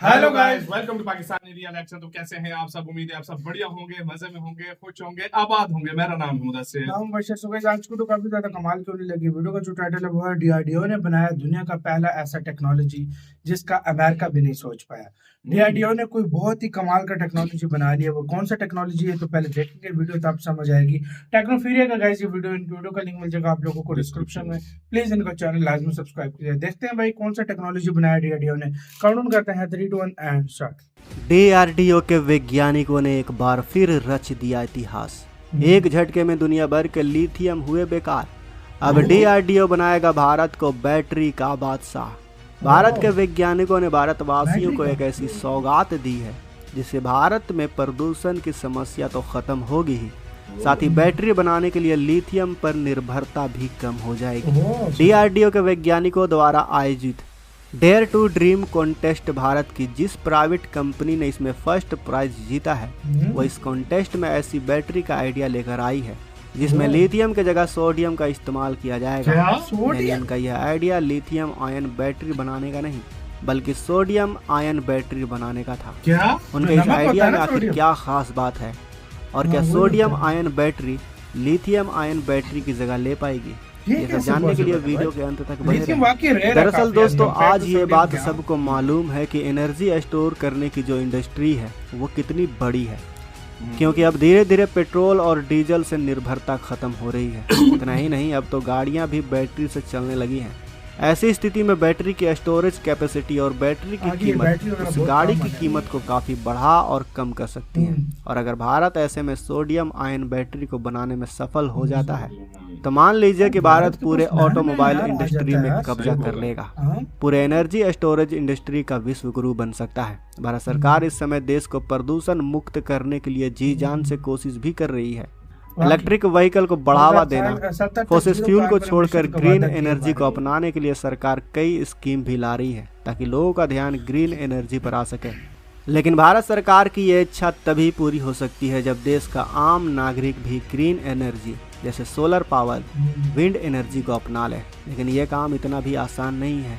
Hello guys, welcome to Pakistani real action. तो कैसे हैं आप सब? उम्मीद है आप सब बढ़िया होंगे, मजे में होंगे, खुश होंगे, आबाद होंगे। मेरा नाम है मुदस्सिर। नाम बशर। सो गाइस, आज को तो काफी ज्यादा कमाल की होने लगी। वीडियो का जो टाइटल है वो है डीआरडीओ ने बनाया दुनिया का पहला ऐसा टेक्नोलॉजी जिसका अमेरिका भी नहीं सोच पाया। डीआरडीओ ने कोई बहुत ही कमाल का टेक्नोलॉजी बना लिया। वो कौन सा टेक्नोलॉजी है तो पहले देखेंगे वीडियो, तब समझ आएगी। टेक्नोफीरिया का गाइस ये वीडियो का लिंक मिल जाएगा आप लोगों को डिस्क्रिप्शन में। प्लीज इनका चैनल लाजमी सब्सक्राइब कीजिए। देखते हैं भाई कौन सा टेक्नोलॉजी बनाया डीआरडीओ ने। काउंटडाउन करते हैं 3 2 1 एंड स्टार्ट। डीआरडीओ के वैज्ञानिकों ने एक बार फिर रच दिया इतिहास। एक झटके में दुनिया भर के लिथियम हुए बेकार। अब डीआरडीओ बनाएगा भारत को बैटरी का बादशाह। भारत के वैज्ञानिकों ने भारतवासियों को एक ऐसी सौगात दी है जिससे भारत में प्रदूषण की समस्या तो खत्म होगी ही, साथ ही बैटरी बनाने के लिए लिथियम पर निर्भरता भी कम हो जाएगी। डीआरडीओ के वैज्ञानिकों द्वारा आयोजित dare to dream contest Bharat की जिस प्राइवेट कंपनी ने इसमें फर्स्ट प्राइज जीता है, वो इस कॉन्टेस्ट में ऐसी बैटरी का आइडिया लेकर आई है जिसमें लिथियम की जगह सोडियम का इस्तेमाल किया जाएगा। लेकिन उनका यह आइडिया लिथियम आयन बैटरी बनाने का नहीं बल्कि सोडियम आयन बैटरी बनाने का था। उनके इस आइडिया में आखिर क्या खास बात है और क्या sodium ion battery lithium ion battery की जगह ले पाएगी, ये सब जानने के लिए वीडियो के अंत तक बने रहें। दरअसल दोस्तों, आज ये बात सबको मालूम है कि एनर्जी स्टोर करने की जो इंडस्ट्री है वो कितनी बड़ी है, क्योंकि अब धीरे धीरे पेट्रोल और डीजल से निर्भरता खत्म हो रही है। इतना ही नहीं, अब तो गाड़ियां भी बैटरी से चलने लगी हैं। ऐसी स्थिति में बैटरी की स्टोरेज कैपेसिटी और बैटरी की कीमत उस गाड़ी की कीमत को काफ़ी बढ़ा और कम कर सकती है। और अगर भारत ऐसे में सोडियम आयन बैटरी को बनाने में सफल हो जाता है तो मान लीजिए कि भारत पूरे ऑटोमोबाइल इंडस्ट्री में कब्जा कर लेगा, पूरे एनर्जी स्टोरेज इंडस्ट्री का विश्व गुरु बन सकता है। भारत सरकार इस समय देश को प्रदूषण मुक्त करने के लिए जी जान से कोशिश भी कर रही है। इलेक्ट्रिक व्हीकल को बढ़ावा देना, फॉसिल फ्यूल को छोड़कर ग्रीन एनर्जी को अपनाने के लिए सरकार कई स्कीम भी ला रही है ताकि लोगों का ध्यान ग्रीन एनर्जी पर आ सके। लेकिन भारत सरकार की ये इच्छा तभी पूरी हो सकती है जब देश का आम नागरिक भी ग्रीन एनर्जी जैसे सोलर पावर, विंड एनर्जी को अपना ले। लेकिन ये काम इतना भी आसान नहीं है,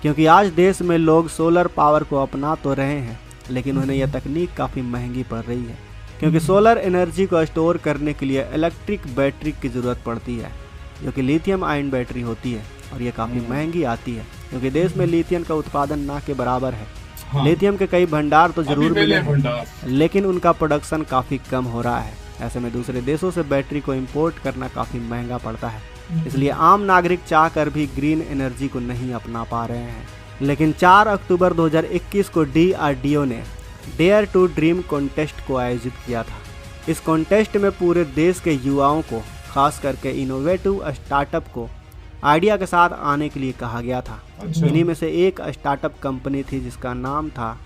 क्योंकि आज देश में लोग सोलर पावर को अपना तो रहे हैं लेकिन उन्हें यह तकनीक काफ़ी महंगी पड़ रही है, क्योंकि सोलर एनर्जी को स्टोर करने के लिए इलेक्ट्रिक बैटरी की ज़रूरत पड़ती है जो कि लिथियम आयन बैटरी होती है, और ये काफ़ी महंगी आती है क्योंकि देश में लिथियम का उत्पादन ना के बराबर है। लिथियम के कई भंडार तो जरूर मिले हैं लेकिन उनका प्रोडक्शन काफ़ी कम हो रहा है। ऐसे में दूसरे देशों से बैटरी को इंपोर्ट करना काफ़ी महंगा पड़ता है, इसलिए आम नागरिक चाहकर भी ग्रीन एनर्जी को नहीं अपना पा रहे हैं। लेकिन 4 अक्टूबर 2021 को डीआरडीओ ने डेयर टू ड्रीम कॉन्टेस्ट को आयोजित किया था। इस कॉन्टेस्ट में पूरे देश के युवाओं को, खास करके इनोवेटिव स्टार्टअप को आइडिया के साथ आने के लिए कहा गया था। इन्हीं में से एक स्टार्टअप कंपनी थी जिसका नाम था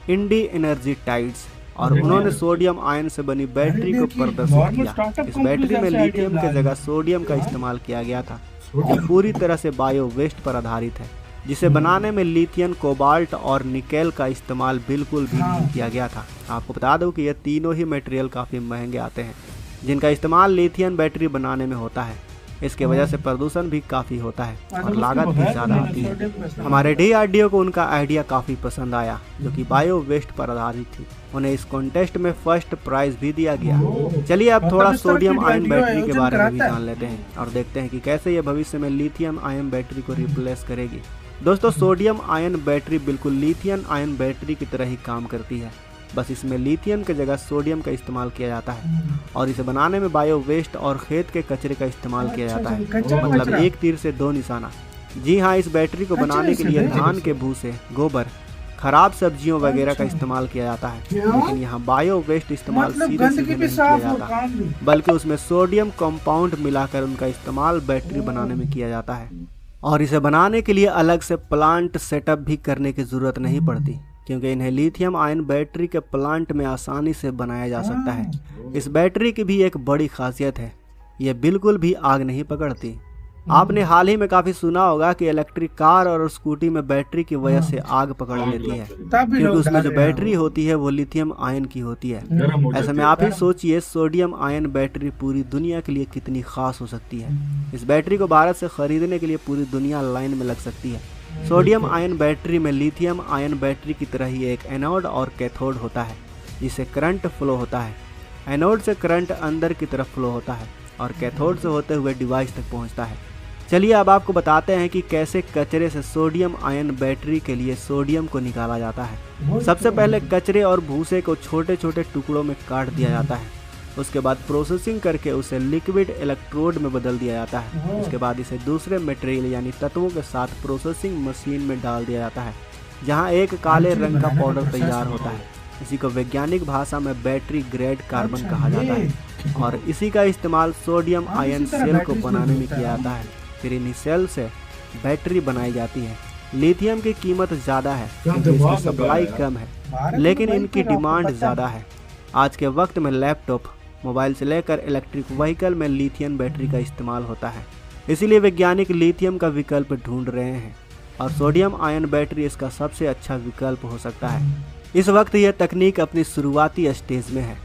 इंडी एनर्जी टाइड्स, और उन्होंने सोडियम आयन से बनी बैटरी को प्रदर्शित किया। इस बैटरी में लिथियम की जगह सोडियम का इस्तेमाल किया गया था जो पूरी तरह से बायो वेस्ट पर आधारित है, जिसे बनाने में लिथियम, कोबाल्ट और निकेल का इस्तेमाल बिल्कुल भी नहीं किया गया था। आपको बता दूं कि ये तीनों ही मटेरियल काफ़ी महंगे आते हैं जिनका इस्तेमाल लिथियम बैटरी बनाने में होता है। इसके वजह से प्रदूषण भी काफ़ी होता है और लागत भी ज़्यादा आती है। हमारे डीआरडीओ को उनका आइडिया काफ़ी पसंद आया जो कि बायो वेस्ट पर आधारित थी। उन्हें इस कॉन्टेस्ट में फर्स्ट प्राइज भी दिया गया। चलिए अब थोड़ा सोडियम आयन बैटरी के बारे में भी जान लेते हैं और देखते हैं कि कैसे ये भविष्य में लिथियम आयन बैटरी को रिप्लेस करेगी। दोस्तों, सोडियम आयन बैटरी बिल्कुल लिथियम आयन बैटरी की तरह ही काम करती है, बस इसमें लिथियम की जगह सोडियम का इस्तेमाल किया जाता है और इसे बनाने में बायो वेस्ट और खेत के कचरे का इस्तेमाल किया जाता है। मतलब एक तीर से दो निशाना। जी हाँ, इस बैटरी को बनाने के लिए धान के भूसे, गोबर, खराब सब्जियों वगैरह का इस्तेमाल किया जाता है। लेकिन यहाँ बायो वेस्ट इस्तेमाल सीधे सीधे नहीं किया जाता, बल्कि उसमें सोडियम कंपाउंड मिलाकर उनका इस्तेमाल बैटरी बनाने में किया जाता है। और इसे बनाने के लिए अलग से प्लांट सेटअप भी करने की ज़रूरत नहीं पड़ती, क्योंकि इन्हें लिथियम आयन बैटरी के प्लांट में आसानी से बनाया जा सकता है। इस बैटरी की भी एक बड़ी खासियत है, ये बिल्कुल भी आग नहीं पकड़ती। आपने हाल ही में काफ़ी सुना होगा कि इलेक्ट्रिक कार और स्कूटी में बैटरी की वजह से आग पकड़ लेती है, क्योंकि उसमें जो बैटरी होती है वो लिथियम आयन की होती है। ऐसे में आप ही सोचिए सोडियम आयन बैटरी पूरी दुनिया के लिए कितनी खास हो सकती है। इस बैटरी को भारत से खरीदने के लिए पूरी दुनिया लाइन में लग सकती है। सोडियम आयन बैटरी में लिथियम आयन बैटरी की तरह ही एक एनोड और कैथोड होता है, जिससे करंट फ्लो होता है। एनोड से करंट अंदर की तरफ फ्लो होता है और कैथोड से होते हुए डिवाइस तक पहुंचता है। चलिए अब आपको बताते हैं कि कैसे कचरे से सोडियम आयन बैटरी के लिए सोडियम को निकाला जाता है। सबसे पहले कचरे और भूसे को छोटे छोटे टुकड़ों में काट दिया जाता है। उसके बाद प्रोसेसिंग करके उसे लिक्विड इलेक्ट्रोड में बदल दिया जाता है। उसके बाद इसे दूसरे मटेरियल यानी तत्वों के साथ प्रोसेसिंग मशीन में डाल दिया जाता है, जहां एक काले रंग का पाउडर तैयार होता है। इसी को वैज्ञानिक भाषा में बैटरी ग्रेड कार्बन कहा जाता है और इसी का इस्तेमाल सोडियम आयन सेल को बनाने में किया जाता है। फिर इन्हीं सेल से बैटरी बनाई जाती है। लिथियम की कीमत ज़्यादा है क्योंकि इसकी सप्लाई कम है, लेकिन इनकी डिमांड ज़्यादा है। आज के वक्त में लैपटॉप, मोबाइल से लेकर इलेक्ट्रिक व्हीकल में लिथियम बैटरी का इस्तेमाल होता है। इसीलिए वैज्ञानिक लिथियम का विकल्प ढूंढ रहे हैं और सोडियम आयन बैटरी इसका सबसे अच्छा विकल्प हो सकता है। इस वक्त यह तकनीक अपनी शुरुआती स्टेज में है,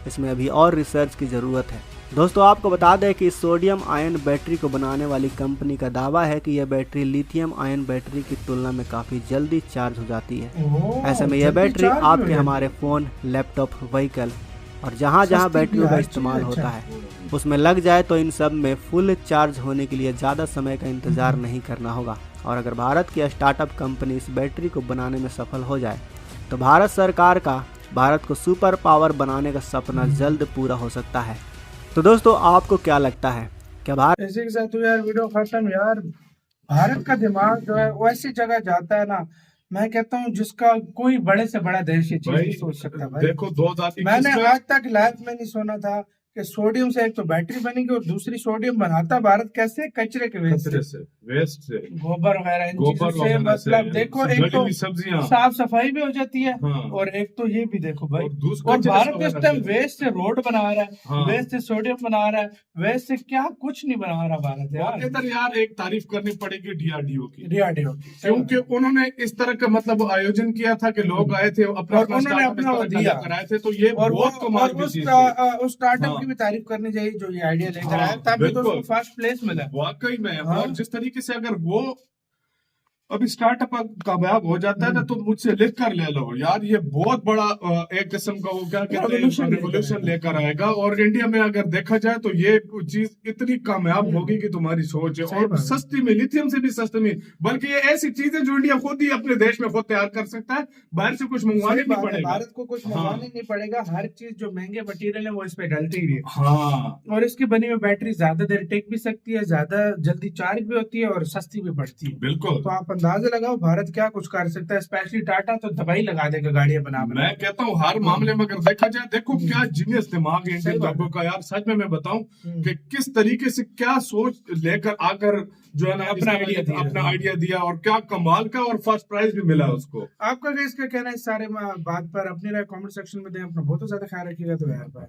इसमें अभी और रिसर्च की ज़रूरत है। दोस्तों आपको बता दें कि सोडियम आयन बैटरी को बनाने वाली कंपनी का दावा है कि यह बैटरी लिथियम आयन बैटरी की तुलना में काफ़ी जल्दी चार्ज हो जाती है। ऐसे में यह बैटरी आपके हमारे फ़ोन, लैपटॉप, व्हीकल और जहाँ जहाँ बैटरियों का इस्तेमाल होता है उसमें लग जाए तो इन सब में फुल चार्ज होने के लिए ज़्यादा समय का इंतज़ार नहीं करना होगा। और अगर भारत की स्टार्टअप कंपनी इस बैटरी को बनाने में सफल हो जाए तो भारत सरकार का भारत को सुपर पावर बनाने का सपना जल्द पूरा हो सकता है। तो दोस्तों आपको क्या लगता है, क्या भारत इसी के साथ तो यार वीडियो खत्म। यार भारत का दिमाग जो है वो ऐसी जगह जाता है ना, मैं कहता हूँ जिसका कोई बड़े से बड़ा देश ये चीज नहीं सोच सकता भाई। देखो 2021 मैंने आज तक लाइफ में नहीं सुना था कि सोडियम से एक तो बैटरी बनेगी और दूसरी सोडियम बनाता भारत कैसे, कचरे के वेस्ट से गोबर वगैरह इन चीजों से। मतलब देखो एक तो सब्जियां साफ सफाई भी हो जाती है हाँ। और एक तो ये भी देखो भाई, और और भारत इस टाइम वेस्ट से रोड बना रहा है, हाँ। वेस्ट से सोडियम बना रहा है, वेस्ट से क्या कुछ नहीं बना रहा भारत यार। इधर यार एक तारीफ करनी पड़ेगी डीआरडीओ की, क्योंकि उन्होंने इस तरह का मतलब आयोजन किया था कि लोग आए थे उन्होंने अपना दिया कराए थे, तो ये बहुत कमाल की चीज थी। उस स्टार्टअप की भी तारीफ करनी चाहिए जो ये आइडिया लेकर आया, तभी तो उसको फर्स्ट प्लेस मिला वाकई में। हाँ। और जिस तरीके से अगर वो अभी स्टार्टअप कामयाब हो जाता है ना तो मुझसे लिख कर ले लो यार, ये बहुत बड़ा एक किस्म का वो क्या कहते हैं रेवोल्यूशन लेकर आएगा। और इंडिया में अगर देखा जाए तो ये चीज इतनी कामयाब होगी कि तुम्हारी सोच है। और सस्ती में, लिथियम से भी सस्ते में, बल्कि ये ऐसी चीज है जो इंडिया खुद ही अपने देश में खुद तैयार कर सकता है, बाहर से कुछ मंगवाने नहीं पड़ेगा, भारत को कुछ मंगवाने नहीं पड़ेगा। हर चीज जो महंगे मटेरियल है वो इस पे डलती ही है। हाँ, और इसकी बनी हुई बैटरी ज्यादा देर टेक भी सकती है, ज्यादा जल्दी चार्ज भी होती है और सस्ती भी पड़ती है। बिल्कुल। तो आप अंदाजा लगाओ भारत क्या कुछ कर सकता है। स्पेशली टाटा तो दवाई लगा देगा गाड़ियां बना। मैं कहता हूँ हर मामले में अगर देखा जाए, देखो क्या जीनियस दिमाग है इंडियन लोगों का यार। सच में मैं बताऊं कि किस तरीके से क्या सोच लेकर आकर जो है ना अपना आइडिया दिया और क्या कमाल का, और फर्स्ट प्राइज भी मिला उसको। आपका इसका कहना है इस सारे बात पर? अपनी राय कमेंट सेक्शन में दें। अपना बहुत ज्यादा ख्याल रखिएगा। तो यार बाय।